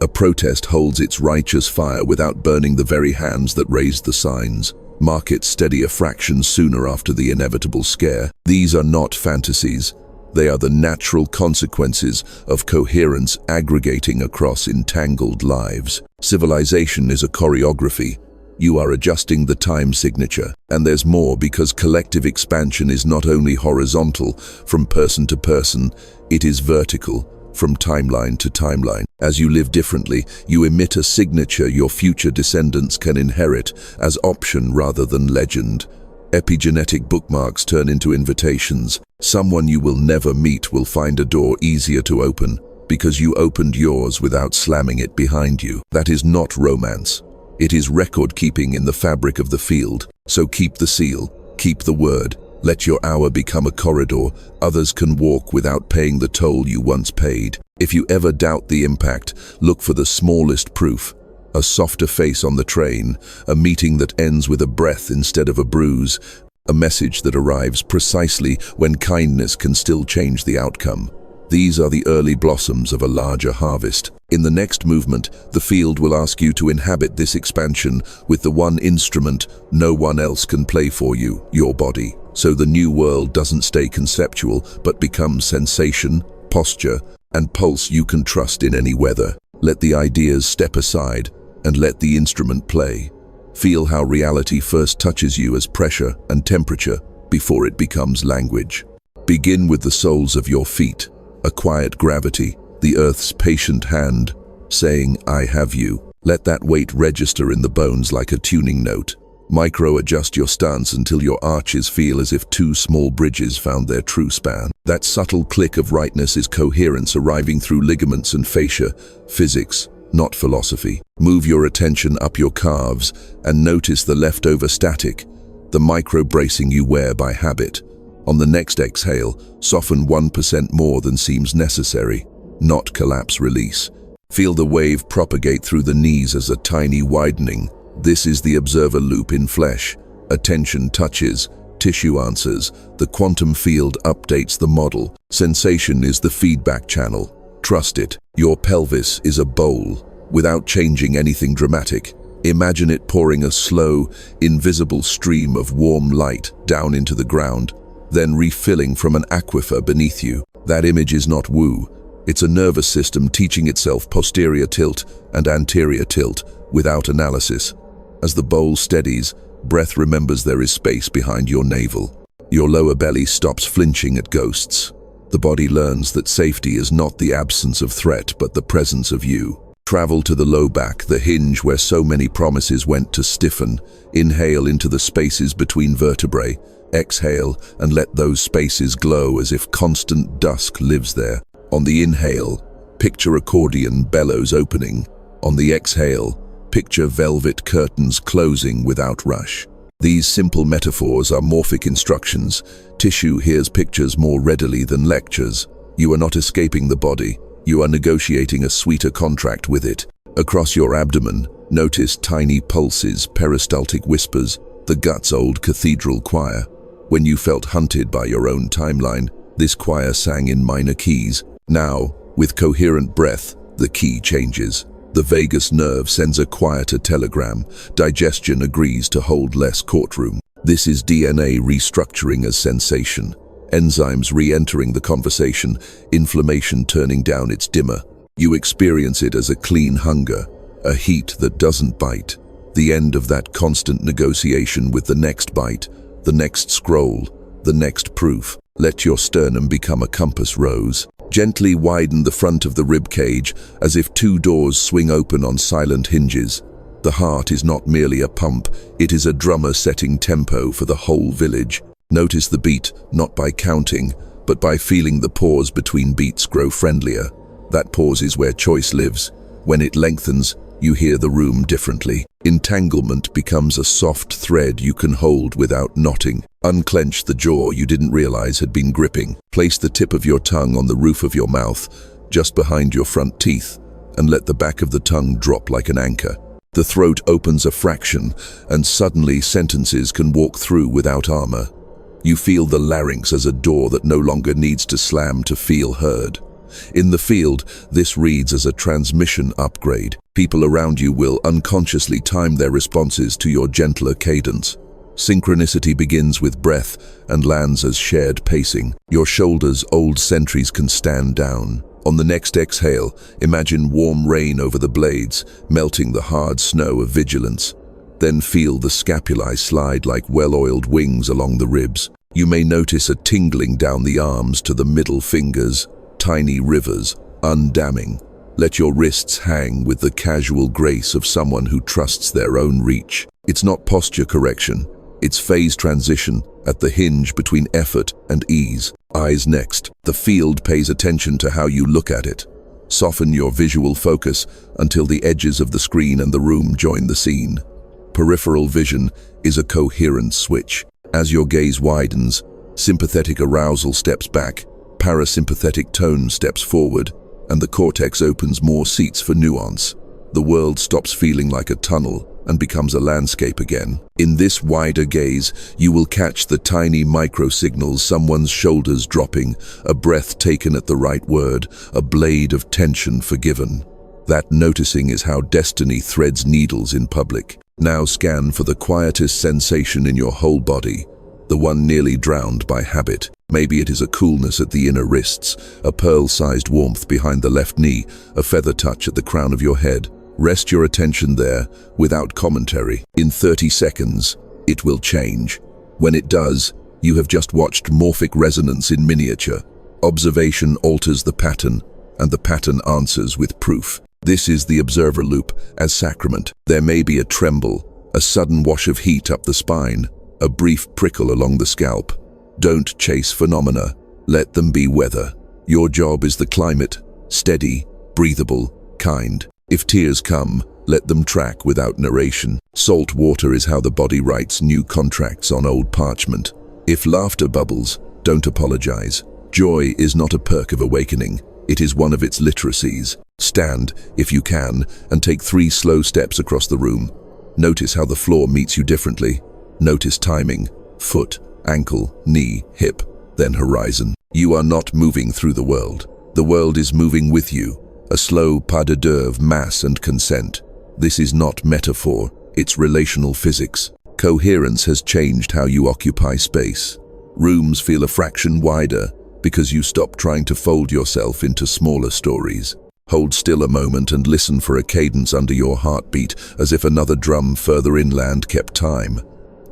Speaker 1: A protest holds its righteous fire without burning the very hands that raised the signs. Markets steady a fraction sooner after the inevitable scare. These are not fantasies. They are the natural consequences of coherence aggregating across entangled lives. Civilization is a choreography, You are adjusting the time signature. And there's more, because collective expansion is not only horizontal, from person to person, it is vertical, from timeline to timeline. As you live differently, you emit a signature your future descendants can inherit as option rather than legend. Epigenetic bookmarks turn into invitations. Someone you will never meet will find a door easier to open because you opened yours without slamming it behind you. That is not romance. It is record-keeping in the fabric of the field. So keep the seal, keep the word. Let your hour become a corridor others can walk without paying the toll you once paid. If you ever doubt the impact, look for the smallest proof. A softer face on the train, a meeting that ends with a breath instead of a bruise, a message that arrives precisely when kindness can still change the outcome. These are the early blossoms of a larger harvest. In the next movement, the field will ask you to inhabit this expansion with the one instrument no one else can play for you, your body. So the new world doesn't stay conceptual, but becomes sensation, posture, and pulse you can trust in any weather. Let the ideas step aside and let the instrument play. Feel how reality first touches you as pressure and temperature before it becomes language. Begin with the soles of your feet, a quiet gravity, the earth's patient hand, saying, I have you. Let that weight register in the bones like a tuning note. Micro-adjust your stance until your arches feel as if two small bridges found their true span. That subtle click of rightness is coherence arriving through ligaments and fascia, physics, not philosophy. Move your attention up your calves and notice the leftover static, the micro-bracing you wear by habit. On the next exhale, soften 1% more than seems necessary, not collapse release. Feel the wave propagate through the knees as a tiny widening. This is the observer loop in flesh. Attention touches, tissue answers, the quantum field updates the model. Sensation is the feedback channel. Trust it. Your pelvis is a bowl. Without changing anything dramatic, imagine it pouring a slow, invisible stream of warm light down into the ground, then refilling from an aquifer beneath you. That image is not woo. It's a nervous system teaching itself posterior tilt and anterior tilt without analysis. As the bowl steadies, breath remembers there is space behind your navel. Your lower belly stops flinching at ghosts. The body learns that safety is not the absence of threat, but the presence of you. Travel to the low back, the hinge where so many promises went to stiffen. Inhale into the spaces between vertebrae. Exhale and let those spaces glow as if constant dusk lives there. On the inhale, picture accordion bellows opening. On the exhale, picture velvet curtains closing without rush. These simple metaphors are morphic instructions. Tissue hears pictures more readily than lectures. You are not escaping the body. You are negotiating a sweeter contract with it. Across your abdomen, notice tiny pulses, peristaltic whispers, the gut's old cathedral choir. When you felt hunted by your own timeline, this choir sang in minor keys. Now, with coherent breath, the key changes. The vagus nerve sends a quieter telegram. Digestion agrees to hold less courtroom. This is DNA restructuring as sensation. Enzymes re-entering the conversation, inflammation turning down its dimmer. You experience it as a clean hunger, a heat that doesn't bite. The end of that constant negotiation with the next bite, the next scroll, the next proof. Let your sternum become a compass rose. Gently widen the front of the rib cage as if two doors swing open on silent hinges. The heart is not merely a pump, it is a drummer setting tempo for the whole village. Notice the beat, not by counting, but by feeling the pause between beats grow friendlier. That pause is where choice lives. When it lengthens, you hear the room differently. Entanglement becomes a soft thread you can hold without knotting. Unclench the jaw you didn't realize had been gripping. Place the tip of your tongue on the roof of your mouth, just behind your front teeth, and let the back of the tongue drop like an anchor. The throat opens a fraction, and suddenly sentences can walk through without armor. You feel the larynx as a door that no longer needs to slam to feel heard. In the field, this reads as a transmission upgrade. People around you will unconsciously time their responses to your gentler cadence. Synchronicity begins with breath and lands as shared pacing. Your shoulders' old sentries can stand down. On the next exhale, imagine warm rain over the blades, melting the hard snow of vigilance. Then feel the scapulae slide like well-oiled wings along the ribs. You may notice a tingling down the arms to the middle fingers, tiny rivers, undamming. Let your wrists hang with the casual grace of someone who trusts their own reach. It's not posture correction, it's phase transition at the hinge between effort and ease. Eyes next. The field pays attention to how you look at it. Soften your visual focus until the edges of the screen and the room join the scene. Peripheral vision is a coherence switch. As your gaze widens, sympathetic arousal steps back, parasympathetic tone steps forward, and the cortex opens more seats for nuance. The world stops feeling like a tunnel and becomes a landscape again. In this wider gaze, you will catch the tiny micro-signals, someone's shoulders dropping, a breath taken at the right word, a blade of tension forgiven. That noticing is how destiny threads needles in public. Now scan for the quietest sensation in your whole body, the one nearly drowned by habit. Maybe it is a coolness at the inner wrists, a pearl-sized warmth behind the left knee, a feather touch at the crown of your head. Rest your attention there, without commentary. In 30 seconds, it will change. When it does, you have just watched morphic resonance in miniature. Observation alters the pattern, and the pattern answers with proof. This is the observer loop as sacrament. There may be a tremble, a sudden wash of heat up the spine, a brief prickle along the scalp. Don't chase phenomena, let them be weather. Your job is the climate, steady, breathable, kind. If tears come, let them track without narration. Salt water is how the body writes new contracts on old parchment. If laughter bubbles, don't apologize. Joy is not a perk of awakening, it is one of its literacies. Stand, if you can, and take 3 slow steps across the room. Notice how the floor meets you differently. Notice timing, foot, ankle, knee, hip, then horizon. You are not moving through the world. The world is moving with you, a slow pas de deux of mass and consent. This is not metaphor, it's relational physics. Coherence has changed how you occupy space. Rooms feel a fraction wider because you stop trying to fold yourself into smaller stories. Hold still a moment and listen for a cadence under your heartbeat, as if another drum further inland kept time.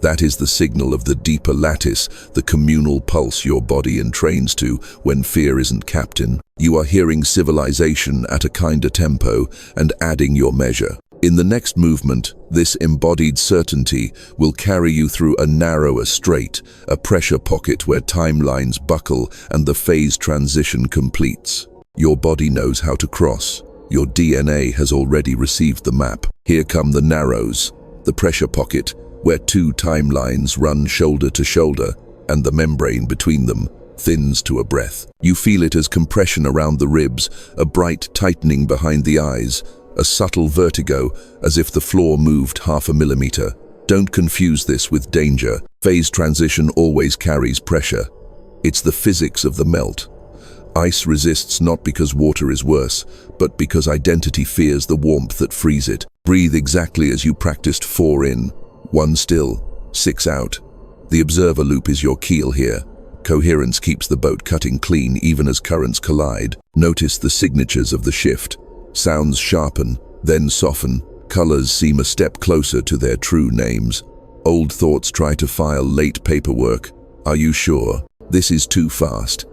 Speaker 1: That is the signal of the deeper lattice, the communal pulse your body entrains to when fear isn't captain. You are hearing civilization at a kinder tempo and adding your measure. In the next movement, this embodied certainty will carry you through a narrower strait, a pressure pocket where timelines buckle and the phase transition completes. Your body knows how to cross. Your DNA has already received the map. Here come the narrows, the pressure pocket, where 2 timelines run shoulder to shoulder, and the membrane between them thins to a breath. You feel it as compression around the ribs, a bright tightening behind the eyes, a subtle vertigo, as if the floor moved 0.5 millimeter. Don't confuse this with danger. Phase transition always carries pressure. It's the physics of the melt. Ice resists not because water is worse, but because identity fears the warmth that frees it. Breathe exactly as you practiced 4 in, 1 still, 6 out. The observer loop is your keel here. Coherence keeps the boat cutting clean even as currents collide. Notice the signatures of the shift. Sounds sharpen, then soften. Colors seem a step closer to their true names. Old thoughts try to file late paperwork. Are you sure? This is too fast.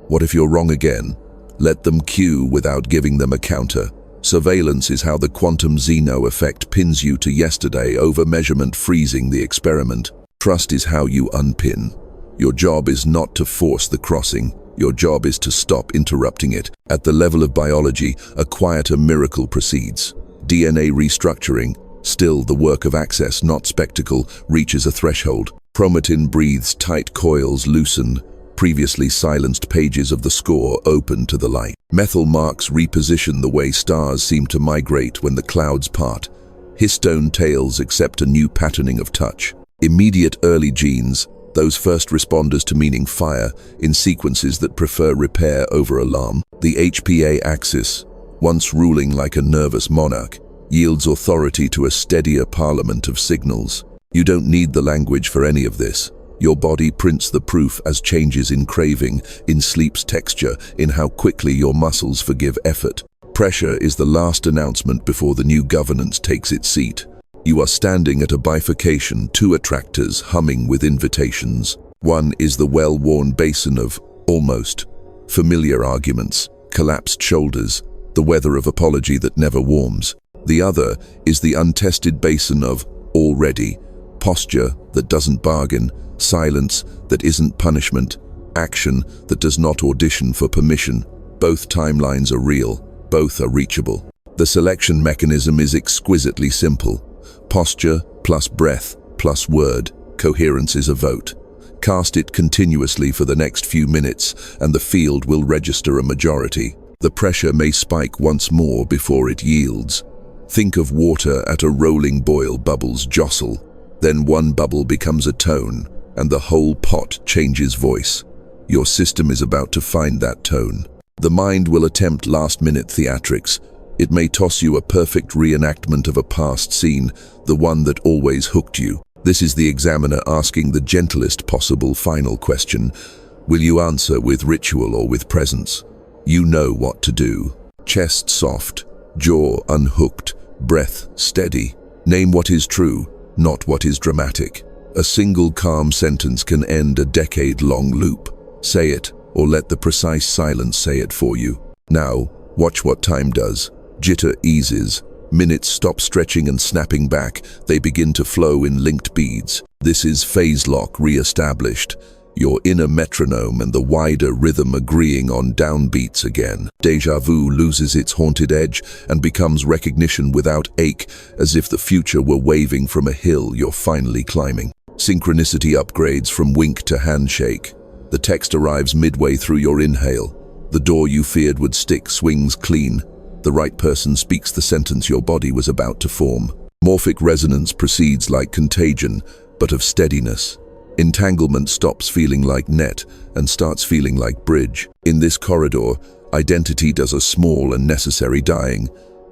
Speaker 1: What if you're wrong again? Let them cue without giving them a counter. Surveillance is how the quantum Zeno effect pins you to yesterday over measurement, freezing the experiment. Trust is how you unpin. Your job is not to force the crossing. Your job is to stop interrupting it. At the level of biology, a quieter miracle proceeds. DNA restructuring, still the work of access, not spectacle, reaches a threshold. Chromatin breathes, tight coils loosen. Previously silenced pages of the score open to the light. Methyl marks reposition the way stars seem to migrate when the clouds part. Histone tails accept a new patterning of touch. Immediate early genes, those first responders to meaning fire, in sequences that prefer repair over alarm. The HPA axis, once ruling like a nervous monarch, yields authority to a steadier parliament of signals. You don't need the language for any of this. Your body prints the proof as changes in craving, in sleep's texture, in how quickly your muscles forgive effort. Pressure is the last announcement before the new governance takes its seat. You are standing at a bifurcation, two attractors humming with invitations. One is the well-worn basin of almost familiar arguments, collapsed shoulders, the weather of apology that never warms. The other is the untested basin of already, posture that doesn't bargain, silence that isn't punishment, action that does not audition for permission. Both timelines are real, both are reachable. The selection mechanism is exquisitely simple. Posture plus breath plus word. Coherence is a vote. Cast it continuously for the next few minutes and the field will register a majority. The pressure may spike once more before it yields. Think of water at a rolling boil, bubbles jostle. Then one bubble becomes a tone and the whole pot changes voice. Your system is about to find that tone. The mind will attempt last-minute theatrics. It may toss you a perfect reenactment of a past scene, the one that always hooked you. This is the examiner asking the gentlest possible final question. Will you answer with ritual or with presence? You know what to do. Chest soft, jaw unhooked, breath steady. Name what is true, not what is dramatic. A single calm sentence can end a decade-long loop. Say it, or let the precise silence say it for you. Now, watch what time does. Jitter eases. Minutes stop stretching and snapping back. They begin to flow in linked beads. This is phase lock re-established. Your inner metronome and the wider rhythm agreeing on downbeats again. Deja vu loses its haunted edge and becomes recognition without ache, as if the future were waving from a hill you're finally climbing. Synchronicity upgrades from wink to handshake. The text arrives midway through your inhale. The door you feared would stick swings clean. The right person speaks the sentence your body was about to form. Morphic resonance proceeds like contagion, but of steadiness. Entanglement stops feeling like net and starts feeling like bridge. In this corridor, identity does a small and necessary dying.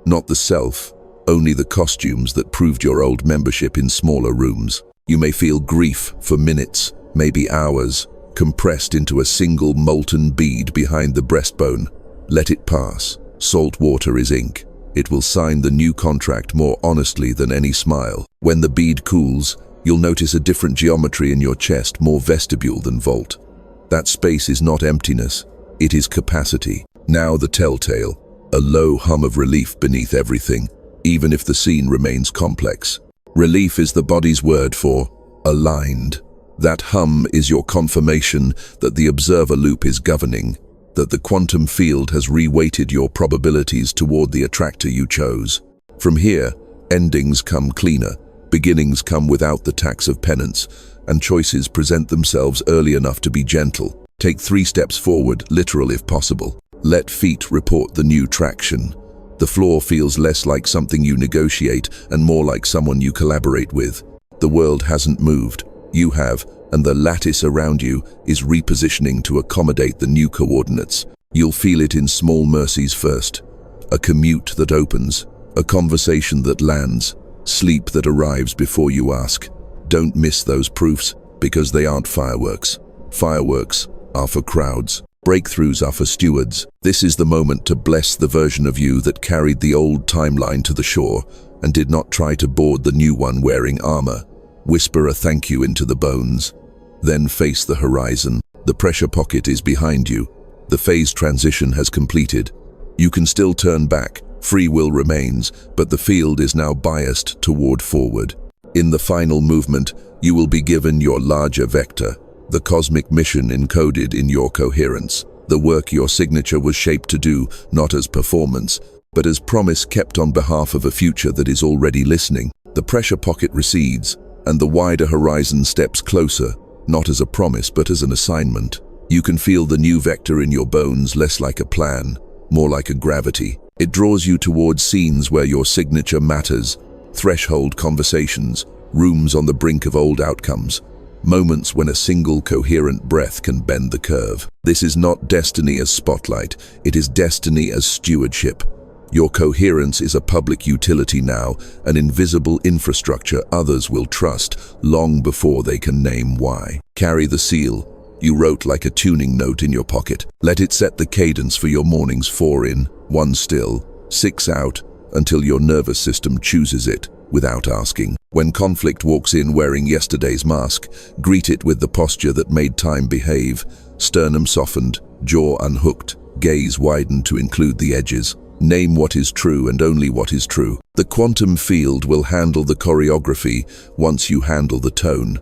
Speaker 1: Not the self, only the costumes that proved your old membership in smaller rooms. You may feel grief for minutes, maybe hours, compressed into a single molten bead behind the breastbone. Let it pass. Salt water is ink. It will sign the new contract more honestly than any smile. When the bead cools, you'll notice a different geometry in your chest, more vestibule than vault. That space is not emptiness, it is capacity. Now the telltale, a low hum of relief beneath everything, even if the scene remains complex. Relief is the body's word for aligned. That hum is your confirmation that the observer loop is governing, that the quantum field has reweighted your probabilities toward the attractor you chose. From here, endings come cleaner, beginnings come without the tax of penance, and choices present themselves early enough to be gentle. Take 3 steps forward, literal if possible. Let feet report the new traction. The floor feels less like something you negotiate and more like someone you collaborate with. The world hasn't moved. You have, and the lattice around you is repositioning to accommodate the new coordinates. You'll feel it in small mercies first. A commute that opens, a conversation that lands, sleep that arrives before you ask. Don't miss those proofs, because they aren't fireworks. Fireworks are for crowds. Breakthroughs are for stewards. This is the moment to bless the version of you that carried the old timeline to the shore and did not try to board the new one wearing armor. Whisper a thank you into the bones. Then face the horizon. The pressure pocket is behind you. The phase transition has completed. You can still turn back. Free will remains, but the field is now biased toward forward. In the final movement, you will be given your larger vector, the cosmic mission encoded in your coherence, the work your signature was shaped to do, not as performance, but as promise kept on behalf of a future that is already listening. The pressure pocket recedes, and the wider horizon steps closer, not as a promise but as an assignment. You can feel the new vector in your bones, less like a plan, more like a gravity. It draws you towards scenes where your signature matters, threshold conversations, rooms on the brink of old outcomes, moments when a single coherent breath can bend the curve. This is not destiny as spotlight, it is destiny as stewardship. Your coherence is a public utility now, an invisible infrastructure others will trust long before they can name why. Carry the seal. You wrote like a tuning note in your pocket. Let it set the cadence for your morning's 4 in, 1 still, 6 out, until your nervous system chooses it. without asking. When conflict walks in wearing yesterday's mask, greet it with the posture that made time behave, sternum softened, jaw unhooked, gaze widened to include the edges. Name what is true and only what is true. The quantum field will handle the choreography once you handle the tone.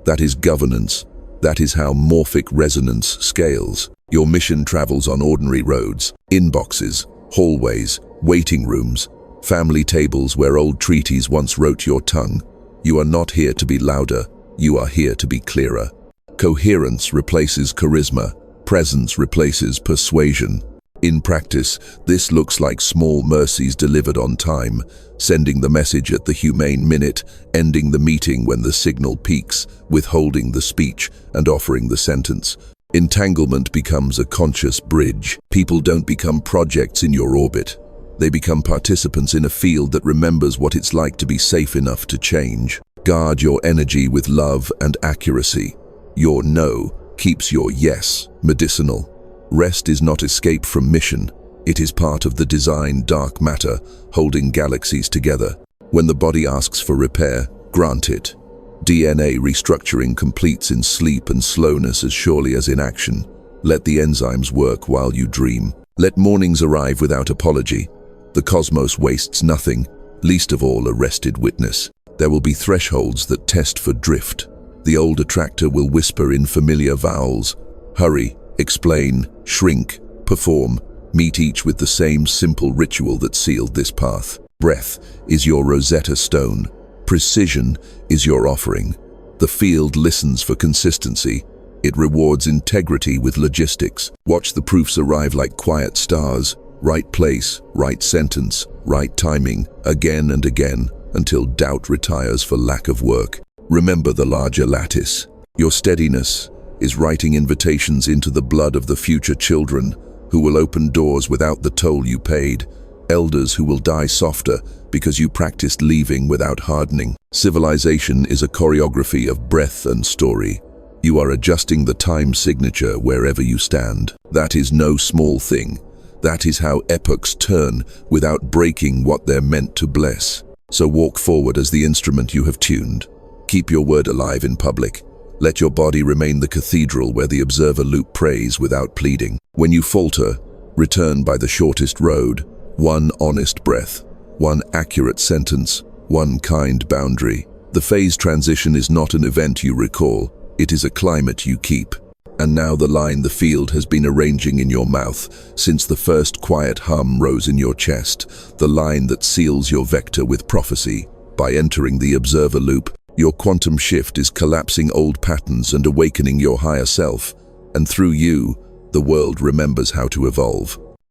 Speaker 1: That is governance. That is how morphic resonance scales. Your mission travels on ordinary roads, inboxes, hallways, waiting rooms, family tables where old treaties once wrote your tongue. You are not here to be louder, you are here to be clearer. Coherence replaces charisma, presence replaces persuasion. In practice, this looks like small mercies delivered on time, sending the message at the humane minute, ending the meeting when the signal peaks, withholding the speech, and offering the sentence. Entanglement becomes a conscious bridge. People don't become projects in your orbit. They become participants in a field that remembers what it's like to be safe enough to change. Guard your energy with love and accuracy. Your no keeps your yes medicinal. Rest is not escape from mission. It is part of the design dark matter holding galaxies together. When the body asks for repair, grant it. DNA restructuring completes in sleep and slowness as surely as in action. Let the enzymes work while you dream. Let mornings arrive without apology. The cosmos wastes nothing, least of all a rested witness. There will be thresholds that test for drift. The old attractor will whisper in familiar vowels. Hurry, explain, shrink, perform, meet each with the same simple ritual that sealed this path. Breath is your Rosetta Stone. Precision is your offering. The field listens for consistency. It rewards integrity with logistics. Watch the proofs arrive like quiet stars. Right place, right sentence, right timing, again and again, until doubt retires for lack of work. Remember the larger lattice. Your steadiness is writing invitations into the blood of the future children who will open doors without the toll you paid, elders who will die softer because you practiced leaving without hardening. Civilization is a choreography of breath and story. You are adjusting the time signature wherever you stand. That is no small thing. That is how epochs turn without breaking what they're meant to bless. So walk forward as the instrument you have tuned. Keep your word alive in public. Let your body remain the cathedral where the observer loop prays without pleading. When you falter, return by the shortest road. One honest breath, one accurate sentence, one kind boundary. The phase transition is not an event you recall. It is a climate you keep. And now the line the field has been arranging in your mouth since the first quiet hum rose in your chest, the line that seals your vector with prophecy. By entering the observer loop, your quantum shift is collapsing old patterns and awakening your higher self, and through you, the world remembers how to evolve.